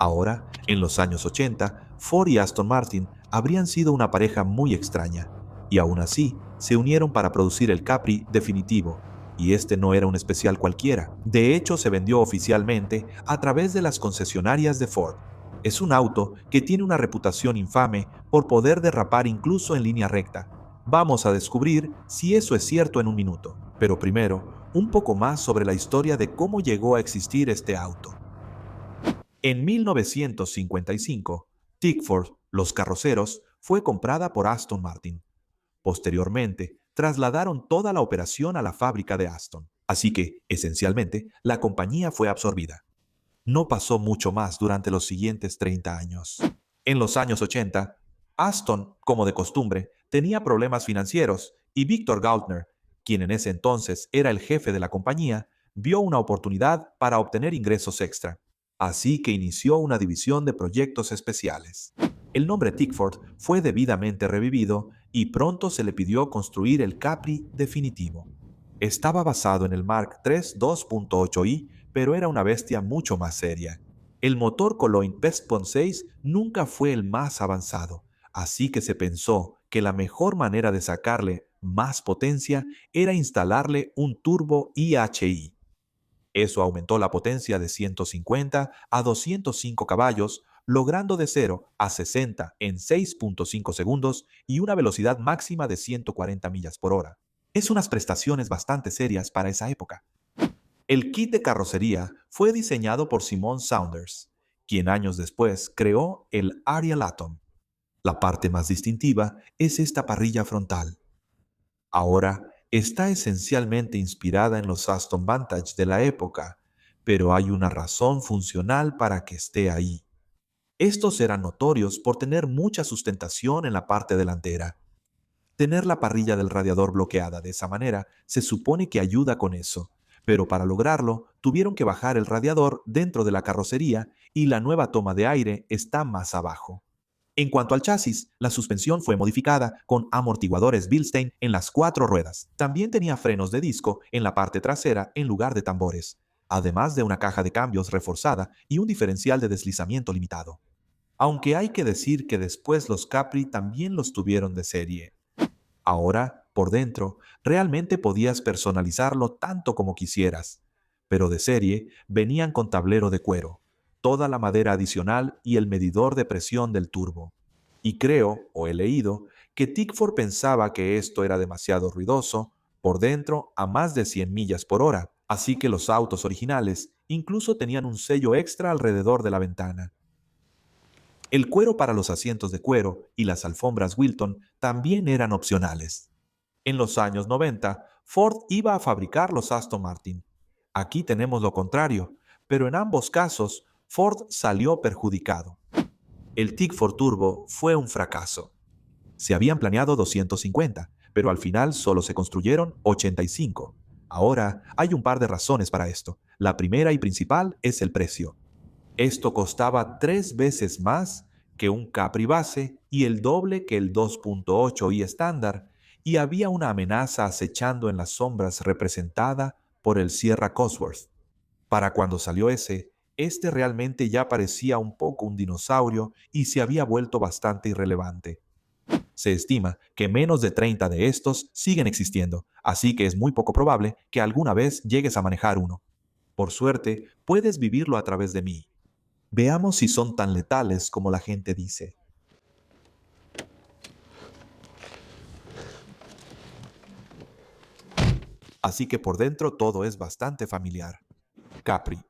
Ahora, en los años 80, Ford y Aston Martin habrían sido una pareja muy extraña, y aún así se unieron para producir el Capri definitivo, y este no era un especial cualquiera. De hecho, se vendió oficialmente a través de las concesionarias de Ford. Es un auto que tiene una reputación infame por poder derrapar incluso en línea recta. Vamos a descubrir si eso es cierto en un minuto, pero primero, un poco más sobre la historia de cómo llegó a existir este auto. En 1955, Tickford, los carroceros, fue comprada por Aston Martin. Posteriormente, trasladaron toda la operación a la fábrica de Aston. Así que, esencialmente, la compañía fue absorbida. No pasó mucho más durante los siguientes 30 años. En los años 80, Aston, como de costumbre, tenía problemas financieros y Victor Gaultner, quien en ese entonces era el jefe de la compañía, vio una oportunidad para obtener ingresos extra. Así que inició una división de proyectos especiales. El nombre Tickford fue debidamente revivido y pronto se le pidió construir el Capri definitivo. Estaba basado en el Mark III 2.8i, pero era una bestia mucho más seria. El motor Cologne Vestpont 6 nunca fue el más avanzado, así que se pensó que la mejor manera de sacarle más potencia era instalarle un turbo IHI. Eso aumentó la potencia de 150 a 205 caballos, logrando de 0 a 60 en 6.5 segundos y una velocidad máxima de 140 millas por hora. Es unas prestaciones bastante serias para esa época. El kit de carrocería fue diseñado por Simon Saunders, quien años después creó el Ariel Atom. La parte más distintiva es esta parrilla frontal. Ahora está esencialmente inspirada en los Aston Vantage de la época, pero hay una razón funcional para que esté ahí. Estos eran notorios por tener mucha sustentación en la parte delantera. Tener la parrilla del radiador bloqueada de esa manera se supone que ayuda con eso, pero para lograrlo tuvieron que bajar el radiador dentro de la carrocería y la nueva toma de aire está más abajo. En cuanto al chasis, la suspensión fue modificada con amortiguadores Bilstein en las 4 ruedas. También tenía frenos de disco en la parte trasera en lugar de tambores, además de una caja de cambios reforzada y un diferencial de deslizamiento limitado. Aunque hay que decir que después los Capri también los tuvieron de serie. Ahora, por dentro, realmente podías personalizarlo tanto como quisieras, pero de serie venían con tablero de cuero, toda la madera adicional y el medidor de presión del turbo. Y creo, o he leído, que Tickford pensaba que esto era demasiado ruidoso por dentro a más de 100 millas por hora, así que los autos originales incluso tenían un sello extra alrededor de la ventana. El cuero para los asientos de cuero y las alfombras Wilton también eran opcionales. En los años 90, Ford iba a fabricar los Aston Martin. Aquí tenemos lo contrario, pero en ambos casos, Ford salió perjudicado. El Tickford Turbo fue un fracaso. Se habían planeado 250, pero al final solo se construyeron 85. Ahora, hay un par de razones para esto. La primera y principal es el precio. Esto costaba 3 veces más que un Capri base y el doble que el 2.8i estándar, y había una amenaza acechando en las sombras representada por el Sierra Cosworth. Para cuando salió este realmente ya parecía un poco un dinosaurio y se había vuelto bastante irrelevante. Se estima que menos de 30 de estos siguen existiendo, así que es muy poco probable que alguna vez llegues a manejar uno. Por suerte, puedes vivirlo a través de mí. Veamos si son tan letales como la gente dice. Así que por dentro todo es bastante familiar. Capri.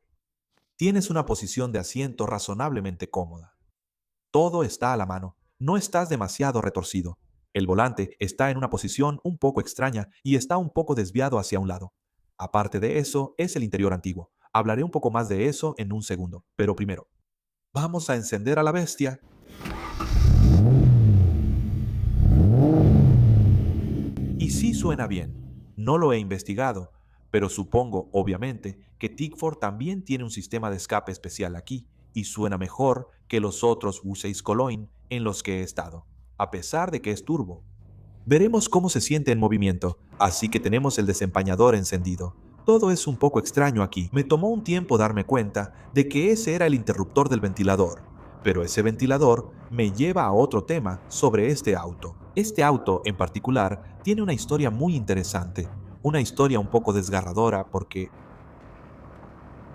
Tienes una posición de asiento razonablemente cómoda. Todo está a la mano. No estás demasiado retorcido. El volante está en una posición un poco extraña y está un poco desviado hacia un lado. Aparte de eso, es el interior antiguo. Hablaré un poco más de eso en un segundo, pero primero, vamos a encender a la bestia. Y sí suena bien. No lo he investigado, pero supongo, obviamente, que Tickford también tiene un sistema de escape especial aquí y suena mejor que los otros V6 Cologne en los que he estado, a pesar de que es turbo. Veremos cómo se siente en movimiento, así que tenemos el desempañador encendido. Todo es un poco extraño aquí. Me tomó un tiempo darme cuenta de que ese era el interruptor del ventilador. Pero ese ventilador me lleva a otro tema sobre este auto. Este auto, en particular, tiene una historia muy interesante. Una historia un poco desgarradora porque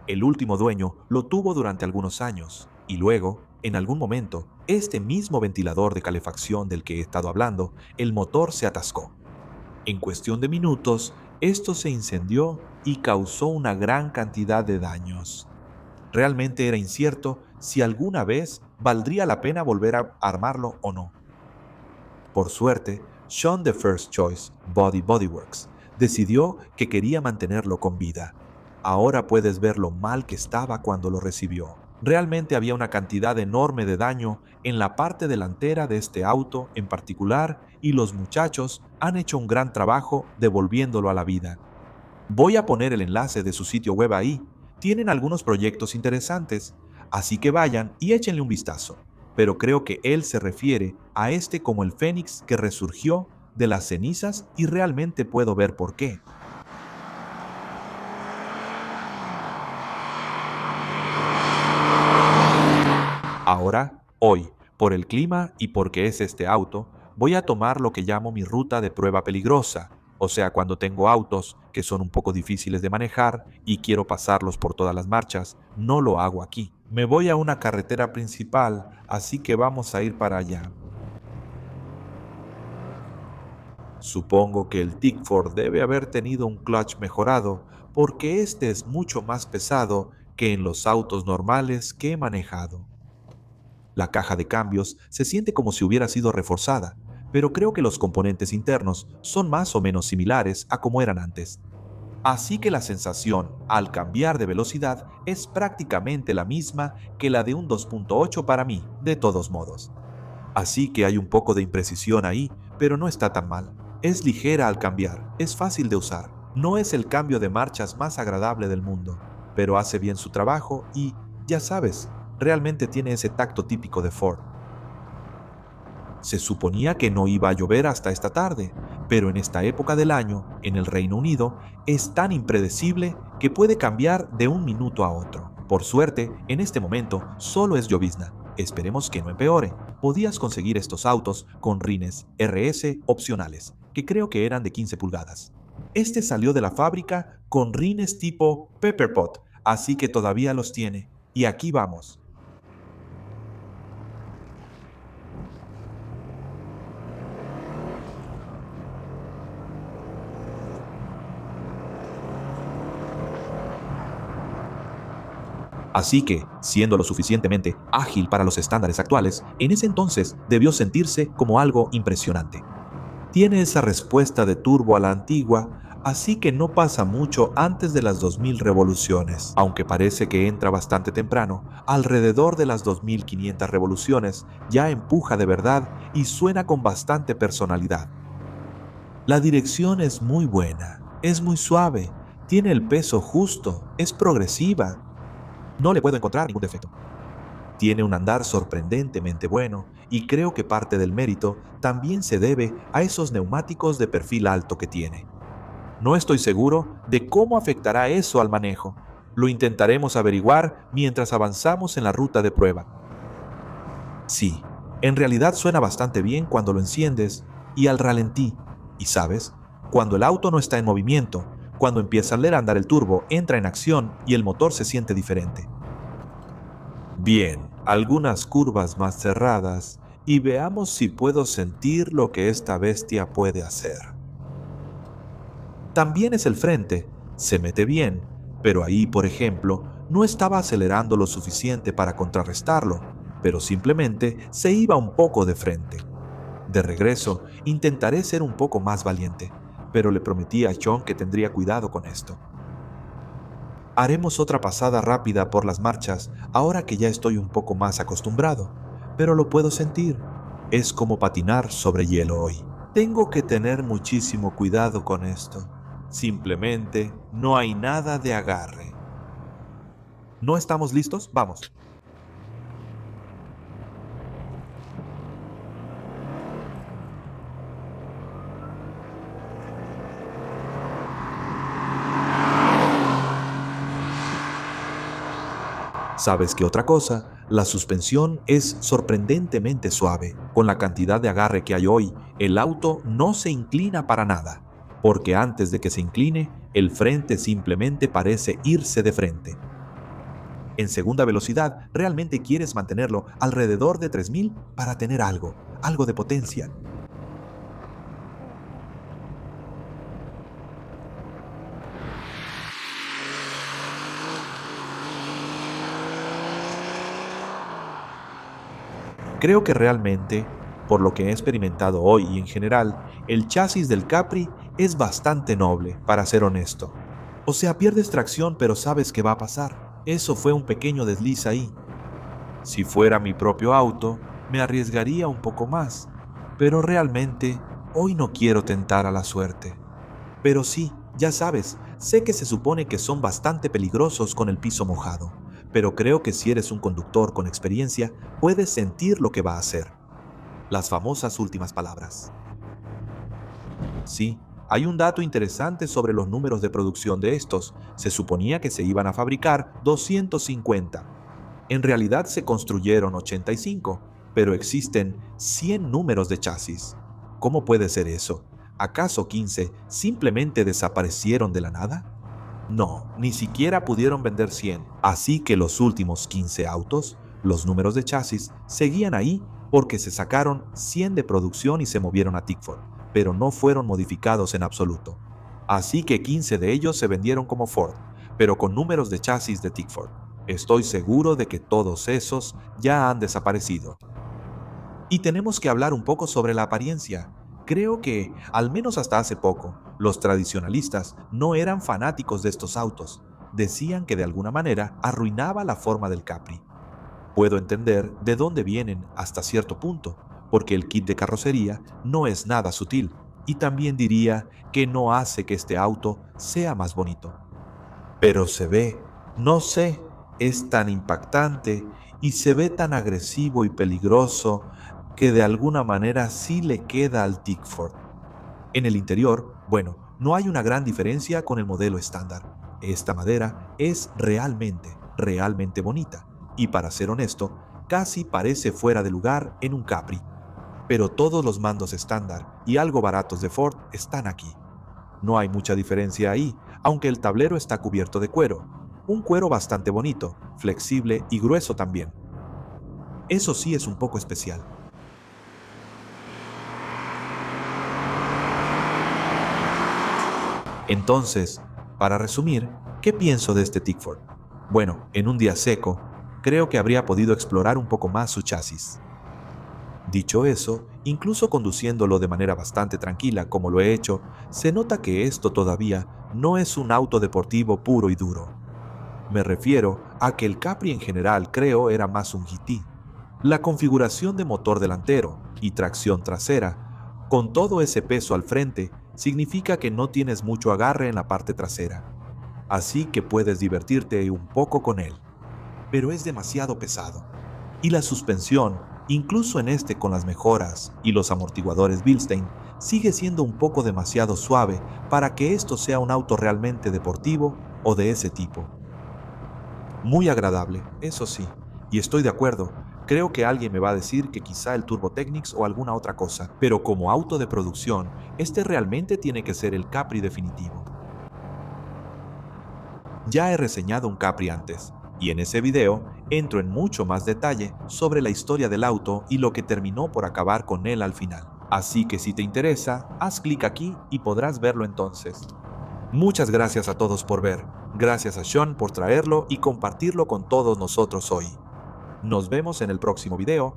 el último dueño lo tuvo durante algunos años y luego, en algún momento, este mismo ventilador de calefacción del que he estado hablando, el motor se atascó. En cuestión de minutos, esto se incendió y causó una gran cantidad de daños. Realmente era incierto si alguna vez valdría la pena volver a armarlo o no. Por suerte, Sean de First Choice, Bodyworks, decidió que quería mantenerlo con vida. Ahora puedes ver lo mal que estaba cuando lo recibió. Realmente había una cantidad enorme de daño en la parte delantera de este auto en particular y los muchachos han hecho un gran trabajo devolviéndolo a la vida. Voy a poner el enlace de su sitio web ahí. Tienen algunos proyectos interesantes, así que vayan y échenle un vistazo. Pero creo que él se refiere a este como el fénix que resurgió de las cenizas y realmente puedo ver por qué. Ahora, hoy, por el clima y porque es este auto, voy a tomar lo que llamo mi ruta de prueba peligrosa. O sea, cuando tengo autos que son un poco difíciles de manejar y quiero pasarlos por todas las marchas, no lo hago aquí. Me voy a una carretera principal, así que vamos a ir para allá. Supongo que el Tickford debe haber tenido un clutch mejorado, porque este es mucho más pesado que en los autos normales que he manejado. La caja de cambios se siente como si hubiera sido reforzada, pero creo que los componentes internos son más o menos similares a como eran antes. Así que la sensación al cambiar de velocidad es prácticamente la misma que la de un 2.8 para mí, de todos modos. Así que hay un poco de imprecisión ahí, pero no está tan mal. Es ligera al cambiar, es fácil de usar. No es el cambio de marchas más agradable del mundo, pero hace bien su trabajo y, ya sabes, realmente tiene ese tacto típico de Ford. Se suponía que no iba a llover hasta esta tarde, pero en esta época del año, en el Reino Unido, es tan impredecible que puede cambiar de un minuto a otro. Por suerte, en este momento solo es llovizna. Esperemos que no empeore. Podías conseguir estos autos con rines RS opcionales, que creo que eran de 15 pulgadas. Este salió de la fábrica con rines tipo Pepperpot, así que todavía los tiene. Y aquí vamos. Así que, siendo lo suficientemente ágil para los estándares actuales, en ese entonces debió sentirse como algo impresionante. Tiene esa respuesta de turbo a la antigua, así que no pasa mucho antes de las 2000 revoluciones. Aunque parece que entra bastante temprano, alrededor de las 2500 revoluciones ya empuja de verdad y suena con bastante personalidad. La dirección es muy buena, es muy suave, tiene el peso justo, es progresiva. No le puedo encontrar ningún defecto. Tiene un andar sorprendentemente bueno y creo que parte del mérito también se debe a esos neumáticos de perfil alto que tiene. No estoy seguro de cómo afectará eso al manejo. Lo intentaremos averiguar mientras avanzamos en la ruta de prueba. Sí, en realidad suena bastante bien cuando lo enciendes y al ralentí. Y sabes, cuando el auto no está en movimiento, cuando empieza a andar el turbo, entra en acción y el motor se siente diferente. Bien, algunas curvas más cerradas y veamos si puedo sentir lo que esta bestia puede hacer. También es el frente, se mete bien, pero ahí, por ejemplo, no estaba acelerando lo suficiente para contrarrestarlo, pero simplemente se iba un poco de frente. De regreso, intentaré ser un poco más valiente, pero le prometí a John que tendría cuidado con esto. Haremos otra pasada rápida por las marchas ahora que ya estoy un poco más acostumbrado, pero lo puedo sentir. Es como patinar sobre hielo hoy. Tengo que tener muchísimo cuidado con esto. Simplemente no hay nada de agarre. ¿No estamos listos? Vamos. ¿Sabes qué otra cosa? La suspensión es sorprendentemente suave. Con la cantidad de agarre que hay hoy, el auto no se inclina para nada, porque antes de que se incline, el frente simplemente parece irse de frente. En segunda velocidad, realmente quieres mantenerlo alrededor de 3000 para tener algo de potencia. Creo que realmente, por lo que he experimentado hoy y en general, el chasis del Capri es bastante noble, para ser honesto. O sea, pierdes tracción, pero sabes qué va a pasar. Eso fue un pequeño desliz ahí. Si fuera mi propio auto, me arriesgaría un poco más, pero realmente hoy no quiero tentar a la suerte. Pero sí, ya sabes, sé que se supone que son bastante peligrosos con el piso mojado, pero creo que si eres un conductor con experiencia, puedes sentir lo que va a hacer. Las famosas últimas palabras. Sí, hay un dato interesante sobre los números de producción de estos. Se suponía que se iban a fabricar 250. En realidad se construyeron 85, pero existen 100 números de chasis. ¿Cómo puede ser eso? ¿Acaso 15 simplemente desaparecieron de la nada? No, ni siquiera pudieron vender 100. Así que los últimos 15 autos, los números de chasis, seguían ahí porque se sacaron 100 de producción y se movieron a Tickford, pero no fueron modificados en absoluto. Así que 15 de ellos se vendieron como Ford, pero con números de chasis de Tickford. Estoy seguro de que todos esos ya han desaparecido. Y tenemos que hablar un poco sobre la apariencia. Creo que, al menos hasta hace poco, los tradicionalistas no eran fanáticos de estos autos. Decían que de alguna manera arruinaba la forma del Capri. Puedo entender de dónde vienen hasta cierto punto, porque el kit de carrocería no es nada sutil, y también diría que no hace que este auto sea más bonito. Pero se ve, no sé, es tan impactante y se ve tan agresivo y peligroso que de alguna manera sí le queda al Tickford. En el interior, bueno, no hay una gran diferencia con el modelo estándar. Esta madera es realmente bonita y, para ser honesto, casi parece fuera de lugar en un Capri. Pero todos los mandos estándar y algo baratos de Ford están aquí. No hay mucha diferencia ahí, aunque el tablero está cubierto de cuero. Un cuero bastante bonito, flexible y grueso también. Eso sí es un poco especial. Entonces, para resumir, ¿qué pienso de este Tickford? Bueno, en un día seco, creo que habría podido explorar un poco más su chasis. Dicho eso, incluso conduciéndolo de manera bastante tranquila como lo he hecho, se nota que esto todavía no es un auto deportivo puro y duro. Me refiero a que el Capri en general creo era más un GT. La configuración de motor delantero y tracción trasera, con todo ese peso al frente, significa que no tienes mucho agarre en la parte trasera. Así que puedes divertirte un poco con él. Pero es demasiado pesado. Y la suspensión, incluso en este con las mejoras y los amortiguadores Bilstein, sigue siendo un poco demasiado suave para que esto sea un auto realmente deportivo o de ese tipo. Muy agradable, eso sí, y estoy de acuerdo. Creo que alguien me va a decir que quizá el Turbo Technics o alguna otra cosa, pero como auto de producción, este realmente tiene que ser el Capri definitivo. Ya he reseñado un Capri antes, y en ese video entro en mucho más detalle sobre la historia del auto y lo que terminó por acabar con él al final. Así que si te interesa, haz clic aquí y podrás verlo entonces. Muchas gracias a todos por ver. Gracias a Sean por traerlo y compartirlo con todos nosotros hoy. Nos vemos en el próximo video.